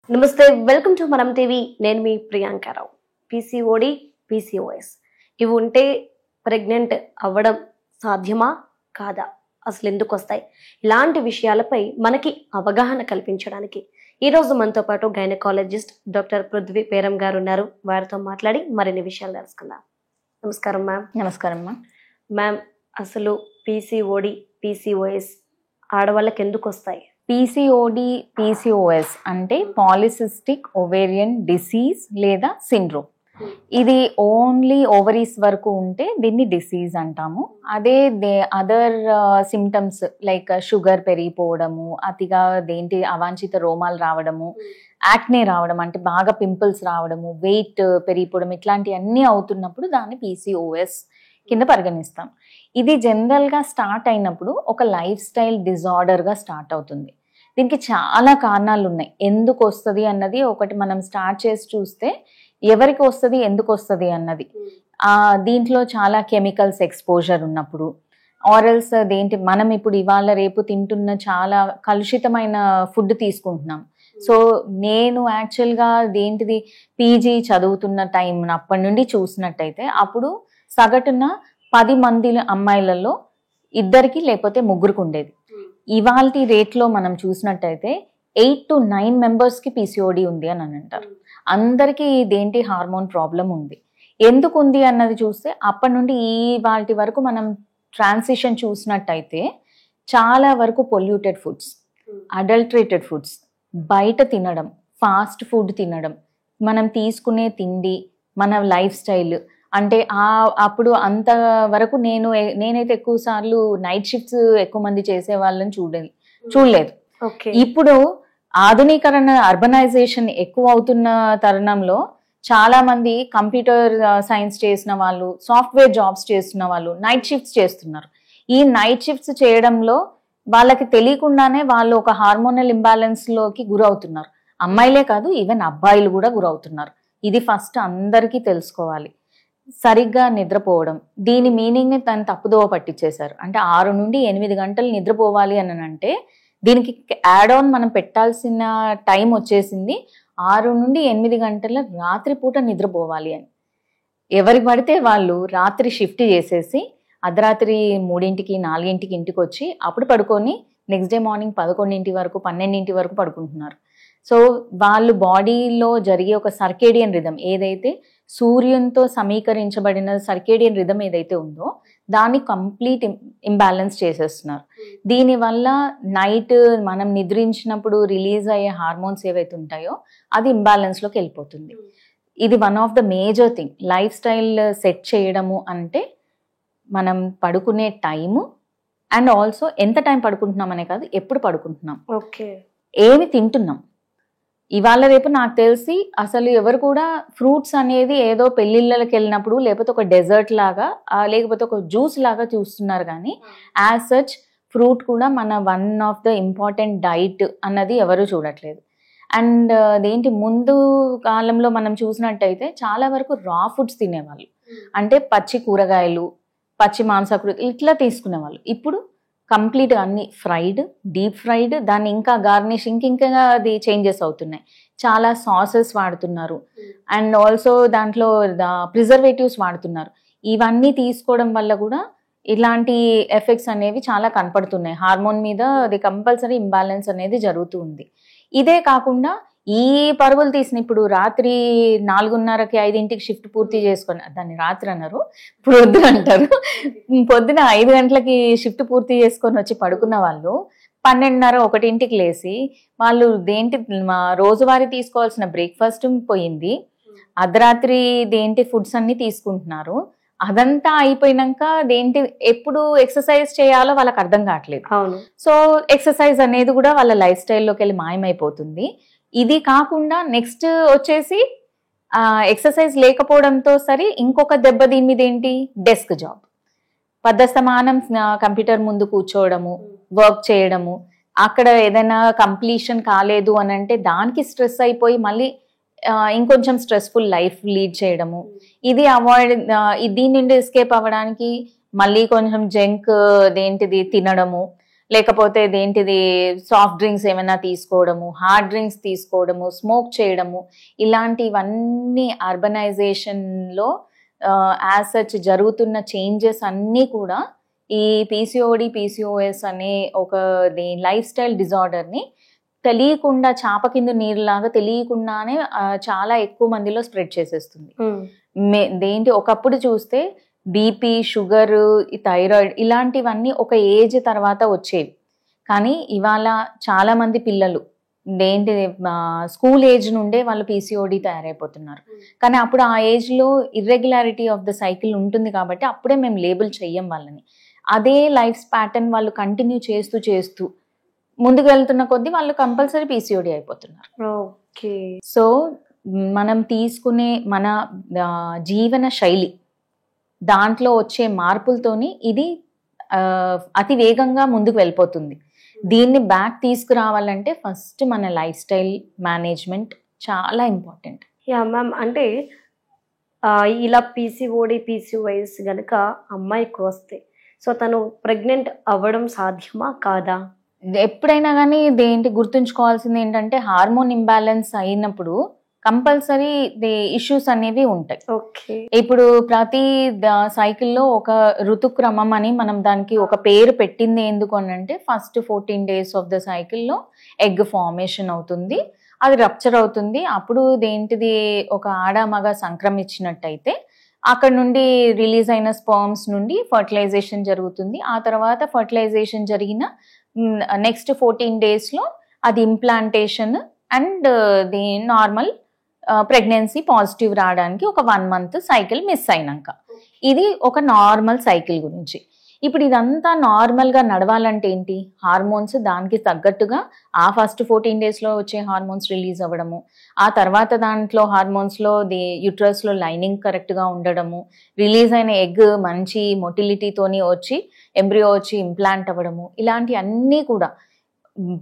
నమస్తే, welcome to మనం TV. నేను మీ ప్రియాంకారావు. పీసీఓడి, పీసీఓఎస్ ఇవి ఉంటే ప్రెగ్నెంట్ అవ్వడం సాధ్యమా కాదా, అసలు ఎందుకు వస్తాయి, ఇలాంటి విషయాలపై మనకి అవగాహన కల్పించడానికి ఈరోజు మనతో పాటు గైనకాలజిస్ట్ డాక్టర్ పృథ్వీ పేరం గారు ఉన్నారు. వారితో మాట్లాడి మరిన్ని విషయాలు తెలుసుకుందాం. నమస్కారం మ్యామ్. నమస్కారం మ్యామ్, అసలు పీసీఓడి, పీసీఓఎస్ ఆడవాళ్ళకి ఎందుకు వస్తాయి? పీసీఓడి పీసీఓఎస్ అంటే పాలిసిస్టిక్ ఓవేరియన్ డిసీజ్ లేదా సిండ్రోమ్. ఇది ఓన్లీ ఓవరీస్ వరకు ఉంటే దీన్ని డిసీజ్ అంటాము. అదే అదర్ సిమ్టమ్స్ లైక్ షుగర్ పెరిగిపోవడము, అతిగా అవాంఛిత రోమాలు రావడము, యాక్నే రావడం అంటే బాగా పింపుల్స్ రావడము, వెయిట్ పెరిగిపోవడం, ఇట్లాంటివన్నీ అవుతున్నప్పుడు దాన్ని పీసీఓఎస్ కింద పరిగణిస్తాం. ఇది జనరల్గా స్టార్ట్ అయినప్పుడు ఒక లైఫ్ స్టైల్ డిజార్డర్గా స్టార్ట్ అవుతుంది. దీనికి చాలా కారణాలు ఉన్నాయి. ఎందుకు వస్తుంది అన్నది ఒకటి మనం స్టార్ట్ చేసి చూస్తే ఎవరికి వస్తుంది, ఎందుకు వస్తుంది అన్నది. దీంట్లో చాలా కెమికల్స్ ఎక్స్పోజర్ ఉన్నప్పుడు, ఆరల్స్ మనం ఇప్పుడు ఇవాళ రేపు తింటున్న చాలా కలుషితమైన ఫుడ్ తీసుకుంటున్నాం. సో నేను యాక్చువల్గా పీజీ చదువుతున్న టైం అప్పటి నుండి చూసినట్టయితే అప్పుడు సగటున 10 మంది అమ్మాయిలలో 2 లేకపోతే 3 ఉండేది. ఇవాల్టి రేట్లో మనం చూసినట్టయితే 8 to 9 మెంబర్స్కి పీసీఓడి ఉంది అని అంటారు. అందరికీ హార్మోన్ ప్రాబ్లం ఉంది. ఎందుకు ఉంది అన్నది చూస్తే అప్పటి నుండి వాటి వరకు మనం ట్రాన్సిషన్ చూసినట్టయితే చాలా వరకు పొల్యూటెడ్ ఫుడ్స్, అడల్టరేటెడ్ ఫుడ్స్, బయట తినడం, ఫాస్ట్ ఫుడ్ తినడం, మనం తీసుకునే తిండి, మన లైఫ్ స్టైల్ అంటే అప్పుడు అంతవరకు నేనైతే ఎక్కువ సార్లు నైట్ షిఫ్ట్స్ ఎక్కువ మంది చేసే వాళ్ళని చూడలేదు. ఇప్పుడు ఆధునీకరణ, అర్బనైజేషన్ ఎక్కువ అవుతున్న తరుణంలో చాలా మంది కంప్యూటర్ సైన్స్ చేసిన వాళ్ళు, సాఫ్ట్వేర్ జాబ్స్ చేస్తున్న వాళ్ళు నైట్ షిఫ్ట్స్ చేస్తున్నారు. ఈ నైట్ షిఫ్ట్స్ చేయడంలో వాళ్ళకి తెలియకుండానే వాళ్ళు ఒక హార్మోనల్ ఇంబ్యాలెన్స్ లోకి గురవుతున్నారు. అమ్మాయిలే కాదు, ఈవెన్ అబ్బాయిలు కూడా గురవుతున్నారు. ఇది ఫస్ట్ అందరికీ తెలుసుకోవాలి. సరిగ్గా నిద్రపోవడం, దీని మీనింగ్ని తను తప్పుదోవ పట్టించేశారు. అంటే 6 నుండి 8 గంటలు నిద్రపోవాలి అని అంటే దీనికి యాడ్ ఆన్ మనం పెట్టాల్సిన టైం వచ్చేసింది 6 నుండి 8 గంటల రాత్రిపూట నిద్రపోవాలి అని. ఎవరికి పడితే వాళ్ళు రాత్రి షిఫ్ట్ చేసేసి అర్ధరాత్రి 3ంటికి 4ంటికి ఇంటికి వచ్చి అప్పుడు పడుకొని నెక్స్ట్ డే మార్నింగ్ 11 వరకు 12 వరకు పడుకుంటున్నారు. సో వాళ్ళు బాడీలో జరిగే ఒక సర్కేడియన్ రిథం ఏదైతే సూర్యునితో సమీకరించబడిన సర్కేడియన్ రిథం ఏదైతే ఉందో దాన్ని కంప్లీట్ ఇంబ్యాలెన్స్ చేసేస్తున్నారు. దీనివల్ల నైట్ మనం నిద్రించినప్పుడు రిలీజ్ అయ్యే హార్మోన్స్ ఏవైతే ఉంటాయో అది ఇంబ్యాలెన్స్లోకి వెళ్ళిపోతుంది. ఇది one of the major thing. Life style set చేయడము అంటే మనం పడుకునే టైము అండ్ ఆల్సో ఎంత టైం పడుకుంటున్నాం అనే కాదు, ఎప్పుడు పడుకుంటున్నాం, ఏమి తింటున్నాం. ఇవాళ రేపు నాకు తెలిసి అసలు ఎవరు కూడా ఫ్రూట్స్ అనేది ఏదో పెళ్ళిళ్ళకి వెళ్ళినప్పుడు లేకపోతే ఒక డెజర్ట్ లాగా లేకపోతే ఒక జ్యూస్ లాగా చూస్తున్నారు. కానీ యాజ్ సచ్ ఫ్రూట్ కూడా మన one of the important diet అన్నది ఎవరు చూడట్లేదు. అండ్ ముందు కాలంలో మనం చూసినట్టయితే చాలా వరకు రా ఫుడ్స్ తినేవాళ్ళు. అంటే పచ్చి కూరగాయలు, పచ్చి మాంసాకృతులు ఇట్లా తీసుకునేవాళ్ళు. ఇప్పుడు కంప్లీట్గా అన్ని ఫ్రైడ్, డీప్ ఫ్రైడ్, దాన్ని ఇంకా గార్నిషింగ్ ఇంకా అది చేంజెస్ అవుతున్నాయి. చాలా సాసెస్ వాడుతున్నారు అండ్ ఆల్సో దాంట్లో ప్రిజర్వేటివ్స్ వాడుతున్నారు. ఇవన్నీ తీసుకోవడం వల్ల కూడా ఇలాంటి ఎఫెక్ట్స్ అనేవి చాలా కనపడుతున్నాయి. హార్మోన్ మీద అది కంపల్సరీ ఇంబ్యాలెన్స్ అనేది జరుగుతూ ఉంది. ఇదే కాకుండా ఈ పరుగులు తీసిన ఇప్పుడు రాత్రి 4:30కి 5ంటికి షిఫ్ట్ పూర్తి చేసుకొని, దాన్ని రాత్రి అన్నారు, పొద్దున అంటారు, పొద్దున 5 గంటలకి షిఫ్ట్ పూర్తి చేసుకొని వచ్చి పడుకున్న వాళ్ళు 12:30, 1ంటికి లేసి వాళ్ళు రోజువారీ తీసుకోవాల్సిన బ్రేక్ఫాస్ట్ పోయింది, అర్ధరాత్రి ఫుడ్స్ అన్ని తీసుకుంటున్నారు. అదంతా అయిపోయినాక ఎప్పుడు ఎక్సర్సైజ్ చేయాలో వాళ్ళకి అర్థం కావట్లేదు. సో ఎక్సర్సైజ్ అనేది కూడా వాళ్ళ లైఫ్ స్టైల్లోకి వెళ్ళి మాయమైపోతుంది. ఇది కాకుండా నెక్స్ట్ వచ్చేసి ఎక్సర్సైజ్ లేకపోవడంతో సరే ఇంకొక దెబ్బ దీని మీద డెస్క్ జాబ్, పద్ధస్తమానం కంప్యూటర్ ముందు కూర్చోవడము, వర్క్ చేయడము, అక్కడ ఏదైనా కంప్లీషన్ కాలేదు అని అంటే దానికి స్ట్రెస్ అయిపోయి మళ్ళీ ఇంకొంచెం స్ట్రెస్ఫుల్ లైఫ్ లీడ్ చేయడము. ఇది దీని నుండి ఎస్కేప్ అవ్వడానికి మళ్ళీ కొంచెం జంక్ తినడము, లేకపోతే దేంటిది సాఫ్ట్ డ్రింక్స్ ఏమైనా తీసుకోవడము, హార్డ్ డ్రింక్స్ తీసుకోవడము, స్మోక్ చేయడము, ఇలాంటివన్నీ అర్బనైజేషన్లో యాజ్ సచ్ జరుగుతున్న చేంజెస్ అన్నీ కూడా ఈ పీసీఓడి పీసీఓఎస్ అనే ఒక లైఫ్ స్టైల్ డిజార్డర్ని తెలియకుండా చాప కింద నీరులాగా తెలియకుండానే చాలా ఎక్కువ మందిలో స్ప్రెడ్ చేసేస్తుంది. ఒకప్పుడు చూస్తే బీపీ, షుగర్, థైరాయిడ్ ఇలాంటివన్నీ ఒక ఏజ్ తర్వాత వచ్చేవి. కానీ ఇవాళ చాలా మంది పిల్లలు స్కూల్ ఏజ్ నుండే వాళ్ళు పీసీఓడి తయారైపోతున్నారు. కానీ అప్పుడు ఆ ఏజ్లో ఇర్రెగ్యులారిటీ ఆఫ్ ద సైకిల్ ఉంటుంది కాబట్టి అప్పుడే మేము లేబుల్ చెయ్యం వాళ్ళని. అదే లైఫ్ ప్యాటర్న్ వాళ్ళు కంటిన్యూ చేస్తూ చేస్తూ ముందుకు వెళ్తున్న కొద్దీ వాళ్ళు కంపల్సరీ పీసీఓడి అయిపోతున్నారు. సో మనం తీసుకునే మన జీవన శైలి దాంట్లో వచ్చే మార్పులతోని ఇది అతి వేగంగా ముందుకు వెళ్ళిపోతుంది. దీన్ని బ్యాక్ తీసుకురావాలంటే ఫస్ట్ మన లైఫ్ స్టైల్ మేనేజ్మెంట్ చాలా ఇంపార్టెంట్. యా మ్యామ్, అంటే ఇలా పీసీఓడి పీసీఓఎస్ గనుక అమ్మాయికి వస్తే సో తను ప్రెగ్నెంట్ అవ్వడం సాధ్యమా కాదా? ఎప్పుడైనా కానీ గుర్తుంచుకోవాల్సింది ఏంటంటే హార్మోన్ ఇంబ్యాలెన్స్ అయినప్పుడు కంపల్సరీ ఇష్యూస్ అనేవి ఉంటాయి. ఇప్పుడు ప్రతి సైకిల్లో ఒక ఋతుక్రమం అని మనం దానికి ఒక పేరు పెట్టింది ఎందుకు అని అంటే ఫస్ట్ 14 days ఆఫ్ ద సైకిల్లో ఎగ్ ఫార్మేషన్ అవుతుంది, అది రప్చర్ అవుతుంది. అప్పుడు ఒక ఆడ మగ సంక్రమించినట్టయితే అక్కడ నుండి రిలీజ్ అయిన స్పర్మ్స్ నుండి ఫర్టిలైజేషన్ జరుగుతుంది. ఆ తర్వాత ఫర్టిలైజేషన్ జరిగిన నెక్స్ట్ 14 daysలో అది implantation and the normal pregnancy positive రావడానికి ఒక 1 month సైకిల్ మిస్ అయినాక, ఇది ఒక నార్మల్ సైకిల్ గురించి. ఇప్పుడు ఇదంతా నార్మల్గా నడవాలంటే ఏంటి? హార్మోన్స్ దానికి తగ్గట్టుగా ఆ ఫస్ట్ 14 daysలో వచ్చే హార్మోన్స్ రిలీజ్ అవ్వడము, ఆ తర్వాత దాంట్లో హార్మోన్స్లో యూట్రస్లో లైనింగ్ కరెక్ట్గా ఉండడము, రిలీజ్ అయిన ఎగ్ మంచి మొటిలిటీతోని వచ్చి ఎంబ్రియో వచ్చి ఇంప్లాంట్ అవ్వడము, ఇలాంటి అన్నీ కూడా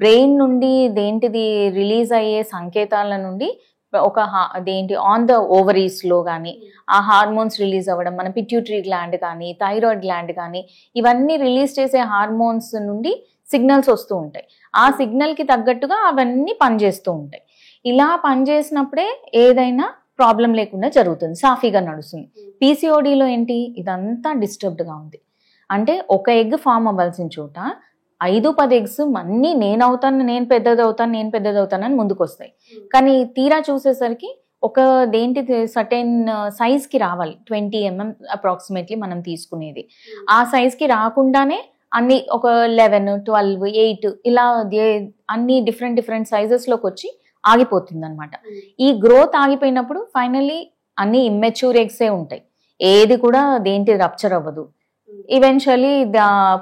బ్రెయిన్ నుండి రిలీజ్ అయ్యే సంకేతాల నుండి ఒక ఆన్ ద ఓవరీస్లో కానీ ఆ హార్మోన్స్ రిలీజ్ అవ్వడం, మన పిట్యూటరీ గ్లాండ్ కానీ థైరాయిడ్ గ్లాండ్ కానీ ఇవన్నీ రిలీజ్ చేసే హార్మోన్స్ నుండి సిగ్నల్స్ వస్తూ ఉంటాయి. ఆ సిగ్నల్కి తగ్గట్టుగా అవన్నీ పనిచేస్తూ ఉంటాయి. ఇలా పనిచేసినప్పుడే ఏదైనా ప్రాబ్లం లేకుండా జరుగుతుంది, సాఫీగా నడుస్తుంది. పీసీఓడిలో ఏంటి? ఇదంతా డిస్టర్బ్డ్గా ఉంది. అంటే ఒక ఎగ్ ఫామ్ అవ్వాల్సిన చోట 5-10 eggs అన్నీ నేను పెద్దదవుతాను అని ముందుకు వస్తాయి. కానీ తీరా చూసేసరికి ఒక సర్టెన్ సైజ్కి రావాలి. 20 mm అప్రాక్సిమేట్లీ మనం తీసుకునేది. ఆ సైజ్కి రాకుండానే అన్ని ఒక 11, 12, 8 ఇలా అన్ని డిఫరెంట్ సైజెస్లోకి వచ్చి ఆగిపోతుంది అనమాట. ఈ గ్రోత్ ఆగిపోయినప్పుడు ఫైనల్లీ అన్ని ఇమ్మెచ్యూర్ ఎగ్సే ఉంటాయి, ఏది కూడా రప్చర్ అవ్వదు. ఈవెన్చువల్లీ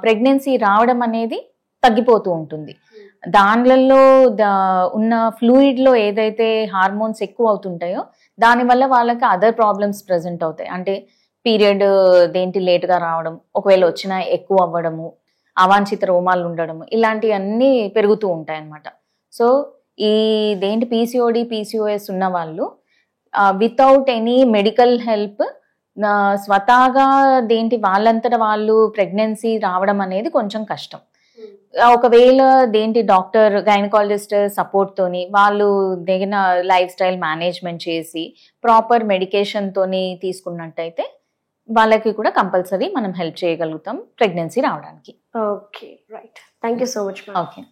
ప్రెగ్నెన్సీ రావడం అనేది తగ్గిపోతూ ఉంటుంది. దానిలలో ఉన్న ఫ్లూయిడ్లో ఏదైతే హార్మోన్స్ ఎక్కువ అవుతుంటాయో దానివల్ల వాళ్ళకి అదర్ ప్రాబ్లమ్స్ ప్రజెంట్ అవుతాయి. అంటే పీరియడ్ లేట్గా రావడం, ఒకవేళ వచ్చినా ఎక్కువ అవ్వడము, అవాంఛిత రోమాలు ఉండడము, ఇలాంటివన్నీ పెరుగుతూ ఉంటాయి అన్నమాట. సో ఈ పీసీఓడి పీసీఓఎస్ ఉన్న వాళ్ళు వితౌట్ ఎనీ మెడికల్ హెల్ప్ స్వతహాగా వాళ్ళంతట వాళ్ళు ప్రెగ్నెన్సీ రావడం అనేది కొంచెం కష్టం. ఒకవేళ డాక్టర్ గైనకాలజిస్ట్ సపోర్ట్ తోని వాళ్ళు దగ్గర లైఫ్ స్టైల్ మేనేజ్మెంట్ చేసి ప్రాపర్ మెడికేషన్ తోని తీసుకున్నట్టయితే వాళ్ళకి కూడా కంపల్సరీ మనం హెల్ప్ చేయగలుగుతాం ప్రెగ్నెన్సీ రావడానికి. Okay, right. Thank you so much. Okay.